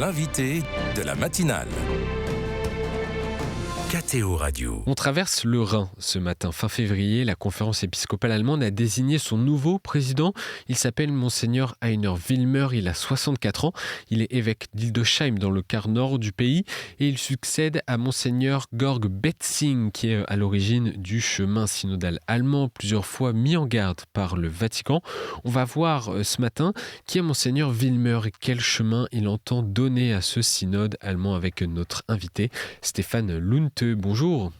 l'invité de la matinale. KTO Radio. On traverse le Rhin ce matin. Fin février, la conférence épiscopale allemande a désigné son nouveau président. Il s'appelle Monseigneur Heiner Wilmer, il a 64 ans. Il est évêque d'Hildesheim dans le quart nord du pays et il succède à Monseigneur Georg Betzing qui est à l'origine du chemin synodal allemand, plusieurs fois mis en garde par le Vatican. On va voir ce matin qui est Monseigneur Wilmer et quel chemin il entend donner à ce synode allemand avec notre invité Stéphane Lunte. Bonjour.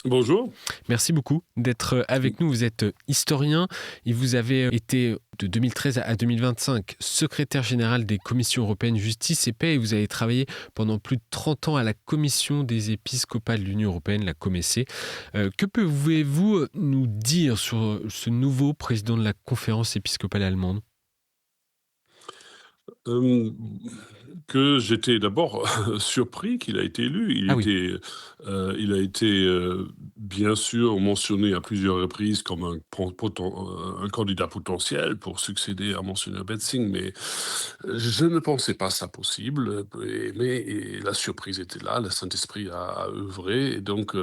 Bonjour. Merci beaucoup d'être avec nous. Vous êtes historien et vous avez été de 2013 à 2025 secrétaire général des commissions européennes Justice et Paix et vous avez travaillé pendant plus de 30 ans à la commission des épiscopales de l'Union européenne, la COMECE. Que pouvez-vous nous dire sur ce nouveau président de la conférence épiscopale allemande ? Que j'étais d'abord surpris qu'il a été élu. Il a été bien sûr mentionné à plusieurs reprises comme un candidat potentiel pour succéder à Monseigneur Betzing, mais je ne pensais pas ça possible. Mais la surprise était là, le Saint-Esprit a œuvré, et donc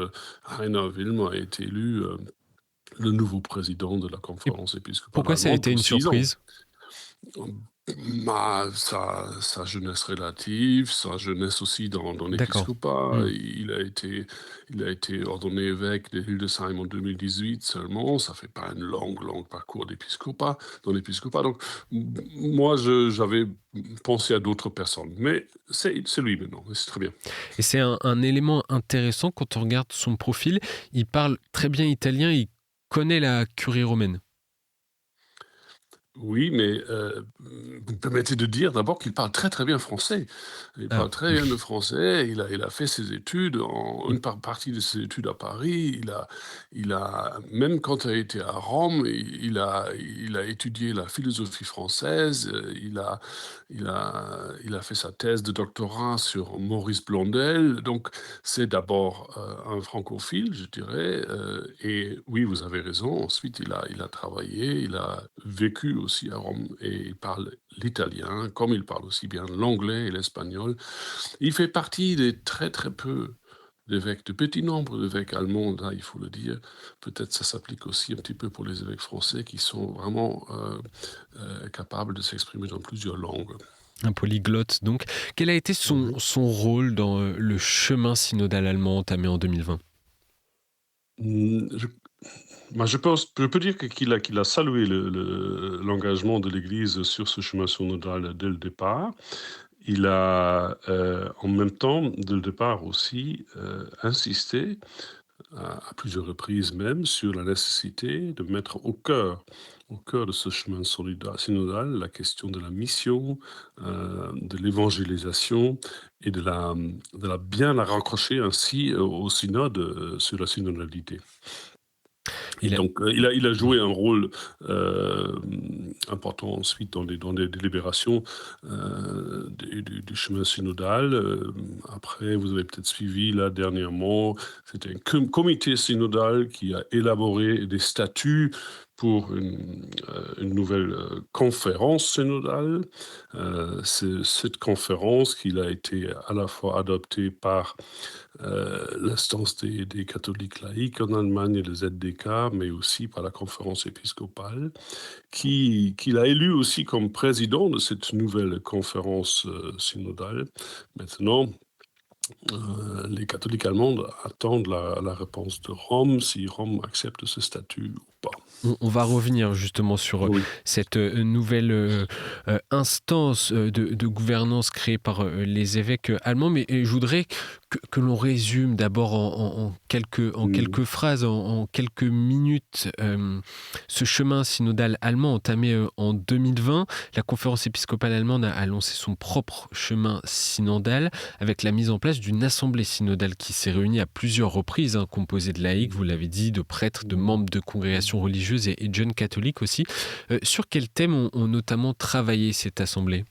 Heiner Wilmer a été élu le nouveau président de la conférence épiscopale Pourquoi allemande. ça a été une surprise ? Sa jeunesse relative, sa jeunesse aussi dans l'épiscopat. Il a été ordonné évêque de Hildesheim en 2018 seulement. Ça fait pas un long parcours d'épiscopat, dans l'épiscopat. Donc, moi, j'avais pensé à d'autres personnes. Mais c'est lui maintenant, et c'est très bien. Et c'est un élément intéressant quand on regarde son profil. Il parle très bien italien, il connaît la curie romaine. Oui, mais vous me permettez de dire d'abord qu'il parle très très bien français. Il parle très bien le français. Il a fait ses études, une partie de ses études à Paris. Il a même quand il a été à Rome, il a étudié la philosophie française. Il a fait sa thèse de doctorat sur Maurice Blondel. Donc c'est d'abord un francophile, je dirais. Et oui, vous avez raison. Ensuite, il a travaillé, il a vécu aussi à Rome et il parle l'italien, comme il parle aussi bien l'anglais et l'espagnol. Il fait partie des très très peu d'évêques, de petit nombre d'évêques allemands, là, il faut le dire. Peut-être ça s'applique aussi un petit peu pour les évêques français qui sont vraiment capables de s'exprimer dans plusieurs langues. Un polyglotte, donc. Quel a été son rôle dans le chemin synodal allemand entamé en 2020 ? Je peux dire qu'il a salué l'engagement de l'Église sur ce chemin synodal dès le départ. Il a en même temps, dès le départ aussi, insisté à plusieurs reprises même sur la nécessité de mettre au cœur de ce chemin synodal la question de la mission, de l'évangélisation et de bien la raccrocher ainsi au synode sur la synodalité. Il a joué un rôle important ensuite dans les délibérations du chemin synodal. Après, vous avez peut-être suivi là dernièrement, c'était un comité synodal qui a élaboré des statuts pour une nouvelle conférence synodale. C'est cette conférence qui a été à la fois adoptée par l'instance des catholiques laïcs en Allemagne et le ZDK, mais aussi par la conférence épiscopale, qu'il a élu aussi comme président de cette nouvelle conférence synodale. Maintenant, les catholiques allemands attendent la réponse de Rome, si Rome accepte ce statut ou pas. On va revenir justement sur cette nouvelle instance de gouvernance créée par les évêques allemands, mais je voudrais que l'on résume d'abord en quelques phrases, en quelques minutes, ce chemin synodal allemand entamé en 2020. La conférence épiscopale allemande a lancé son propre chemin synodal avec la mise en place d'une assemblée synodale qui s'est réunie à plusieurs reprises, composée de laïcs, vous l'avez dit, de prêtres, de membres de congrégations religieuses et de jeunes catholiques aussi. Sur quels thèmes ont notamment travaillé cette assemblée ?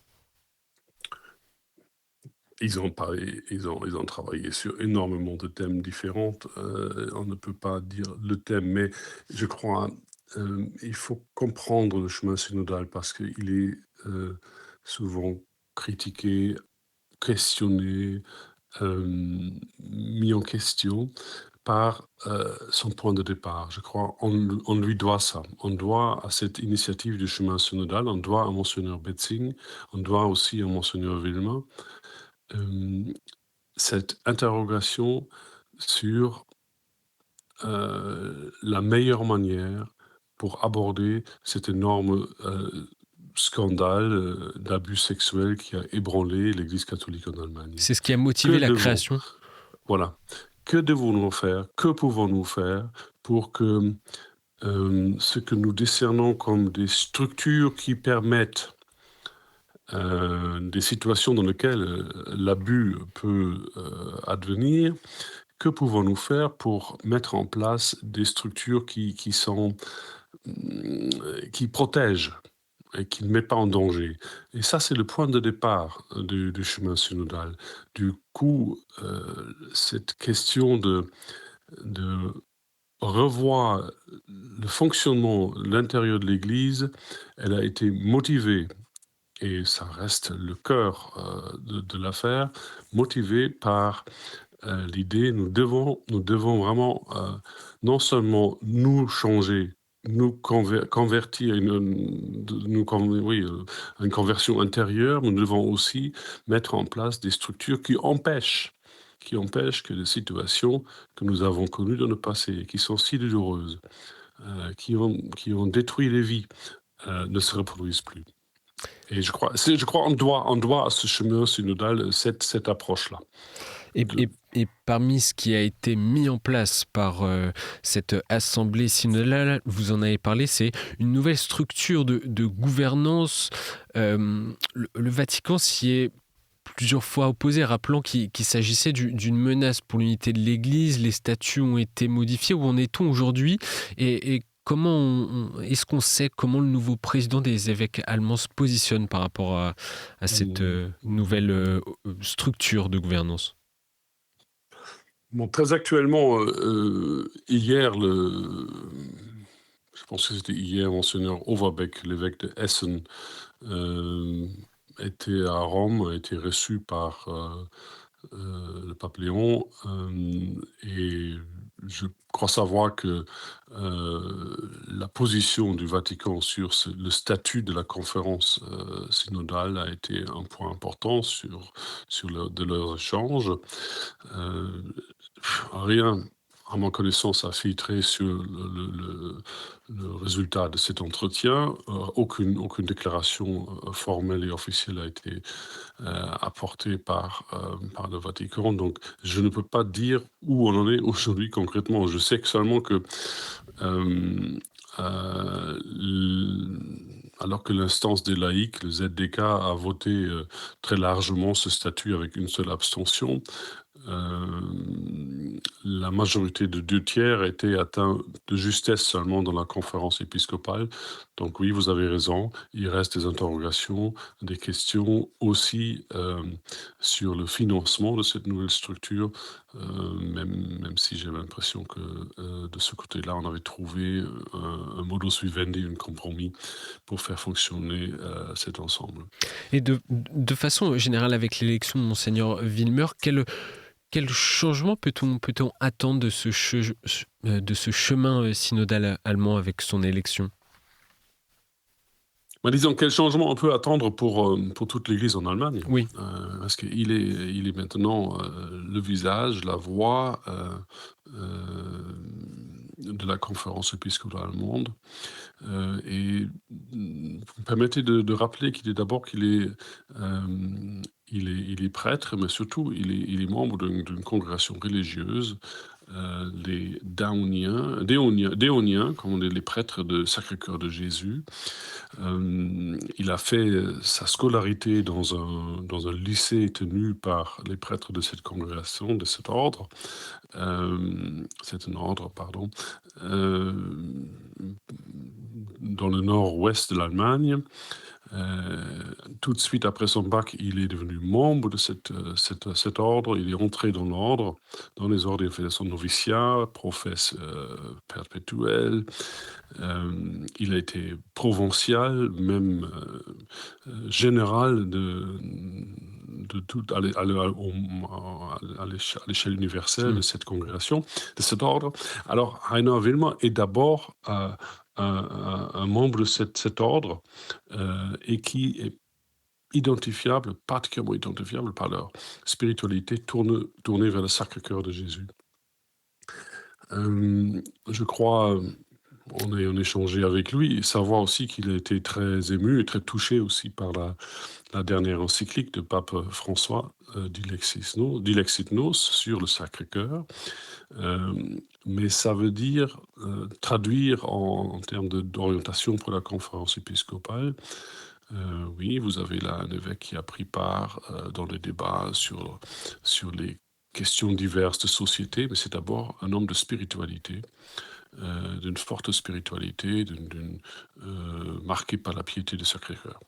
Ils ont travaillé sur énormément de thèmes différents. On ne peut pas dire le thème, mais je crois il faut comprendre le chemin synodal parce qu'il est souvent critiqué questionné, mis en question par son point de départ. Je crois on lui doit ça. On doit à cette initiative du chemin synodal, on doit à Monseigneur Betzing, on doit aussi à Monseigneur Villemain, cette interrogation sur la meilleure manière pour aborder cet énorme scandale d'abus sexuels qui a ébranlé l'Église catholique en Allemagne. C'est ce qui a motivé Que la devons, création. voilà, que devons-nous faire, que pouvons-nous faire pour que ce que nous décernons comme des structures qui permettent des situations dans lesquelles l'abus peut advenir, que pouvons-nous faire pour mettre en place des structures qui protègent et qui ne mettent pas en danger? Et ça, c'est le point de départ du chemin synodal. Du coup, cette question de revoir le fonctionnement de l'intérieur de l'Église, elle a été motivée, et ça reste le cœur de l'affaire, motivée par l'idée, nous devons vraiment non seulement nous changer, nous convertir, une conversion intérieure, mais nous devons aussi mettre en place des structures qui empêchent que les situations que nous avons connues dans le passé, qui sont si douloureuses, qui ont détruit les vies, ne se reproduisent plus. Et je crois on doit à ce chemin synodal cette approche-là. Et parmi ce qui a été mis en place par cette assemblée synodale, vous en avez parlé, c'est une nouvelle structure de gouvernance. Le Vatican s'y est plusieurs fois opposé, rappelant qu'il s'agissait d'une menace pour l'unité de l'Église. Les statuts ont été modifiés. Où en est-on aujourd'hui ? Et comment est-ce qu'on sait comment le nouveau président des évêques allemands se positionne par rapport à cette nouvelle structure de gouvernance ? Bon, très actuellement, hier, je pense que c'était hier, Monseigneur Overbeck, l'évêque de Essen, était à Rome, a été reçu par le pape Léon, et je crois savoir que la position du Vatican sur le statut de la conférence synodale a été un point important de leurs échanges. Rien, à ma connaissance, a filtré sur le résultat de cet entretien. Aucune déclaration formelle et officielle a été apportée par le Vatican. Donc, je ne peux pas dire où on en est aujourd'hui concrètement. Je sais seulement que alors que l'instance des laïcs, le ZDK, a voté très largement ce statut avec une seule abstention, la majorité de 2/3 a été atteinte de justesse seulement dans la conférence épiscopale. Donc oui, vous avez raison, il reste des interrogations, des questions aussi sur le financement de cette nouvelle structure, même si j'ai l'impression que de ce côté-là, on avait trouvé un modus vivendi, un compromis pour faire fonctionner cet ensemble. Et de façon générale, avec l'élection de Monseigneur Villemain, quel changement peut-on attendre de ce chemin synodal allemand avec son élection ? Disons, quel changement on peut attendre pour toute l'Église en Allemagne ? Oui. Parce qu'il est maintenant le visage, la voix de la conférence épiscopale allemande. Et vous me permettez de rappeler qu'il est prêtre, mais surtout il est membre d'une congrégation religieuse, les Déoniens, comme on dit, les prêtres de Sacré-Cœur de Jésus. Il a fait sa scolarité dans un lycée tenu par les prêtres de cette congrégation, de cet ordre. C'est un ordre, pardon. Dans le nord-ouest de l'Allemagne. Tout de suite après son bac, il est devenu membre de cet ordre. Il est entré dans l'ordre, dans les ordres. Il a fait son noviciat, professe perpétuel. Il a été provincial, même général de à l'échelle universelle Mmh. de cette congrégation, de cet ordre. Alors, Rainer Wilmer est d'abord un membre de cet ordre et qui est identifiable, particulièrement identifiable par leur spiritualité tournée vers le Sacré-Cœur de Jésus. Je crois, en ayant échangé avec lui, savoir aussi qu'il a été très ému et très touché aussi par la dernière encyclique de pape François, Dilexit Nos sur le Sacré-Cœur. Mais ça veut dire traduire en termes d'orientation pour la conférence épiscopale. Oui, vous avez là un évêque qui a pris part dans les débats sur les questions diverses de société, mais c'est d'abord un homme de spiritualité, d'une forte spiritualité, marqué par la piété du Sacré-Cœur.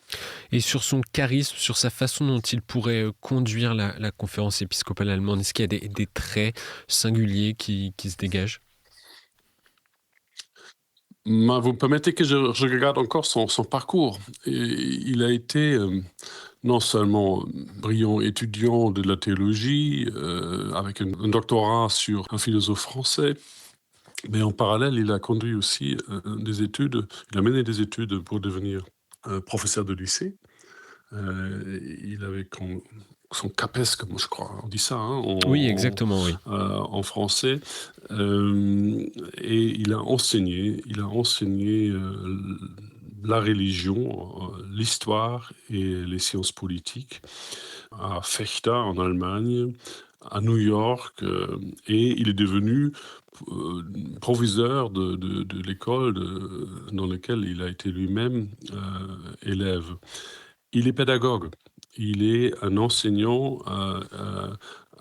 Et sur son charisme, sur sa façon dont il pourrait conduire la conférence épiscopale allemande, est-ce qu'il y a des traits singuliers qui se dégagent? Vous me permettez que je regarde encore son parcours. Et il a été non seulement brillant étudiant de la théologie, avec un doctorat sur un philosophe français, mais en parallèle, il a conduit aussi il a mené des études pour devenir professeur de lycée. Il avait son CAPES, comme je crois, on dit ça Oui, exactement, oui. en français. Et il a enseigné la religion, l'histoire et les sciences politiques à Fechter en Allemagne, à New York, et il est devenu proviseur de l'école dans laquelle il a été lui-même élève. Il est pédagogue. Il est un enseignant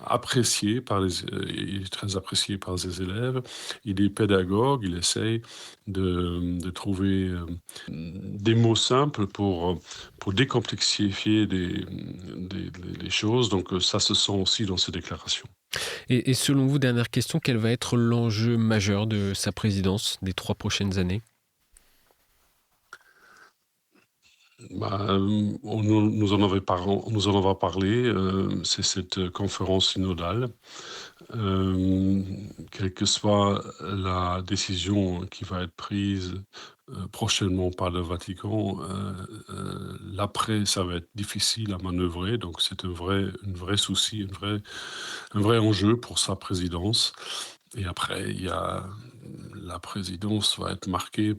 apprécié il est très apprécié par ses élèves. Il est pédagogue. Il essaye de trouver des mots simples pour décomplexifier les choses. Donc ça se sent aussi dans ses déclarations. Et selon vous, dernière question, quel va être l'enjeu majeur de sa présidence des 3 prochaines années? Nous en avons parlé, c'est cette conférence synodale. Quelle que soit la décision qui va être prise prochainement par le Vatican, l'après, ça va être difficile à manœuvrer, donc c'est un vrai souci, un vrai enjeu pour sa présidence. Et après, la présidence va être marquée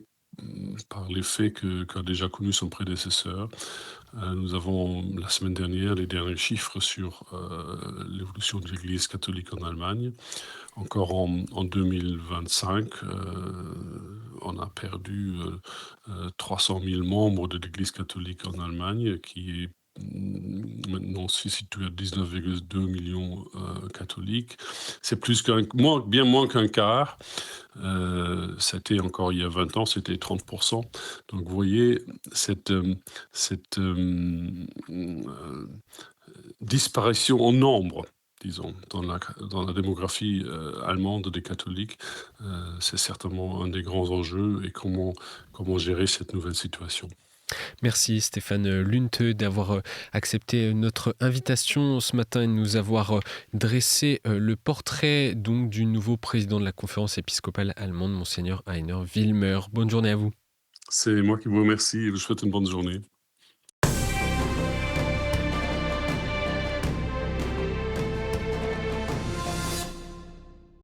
par les faits qu'a déjà connu son prédécesseur. Nous avons la semaine dernière les derniers chiffres sur l'évolution de l'Église catholique en Allemagne. Encore en 2025, on a perdu 300 000 membres de l'Église catholique en Allemagne, qui est maintenant se situe à 19,2 millions catholiques. C'est bien moins qu'un quart. C'était encore il y a 20 ans, c'était 30%. Donc vous voyez cette disparition en nombre, disons, dans la démographie allemande des catholiques. C'est certainement un des grands enjeux, et comment gérer cette nouvelle situation. Merci Stéphane Lunte d'avoir accepté notre invitation ce matin et de nous avoir dressé le portrait donc du nouveau président de la conférence épiscopale allemande, Monseigneur Rainer Wilmer. Bonne journée à vous. C'est moi qui vous remercie et je vous souhaite une bonne journée.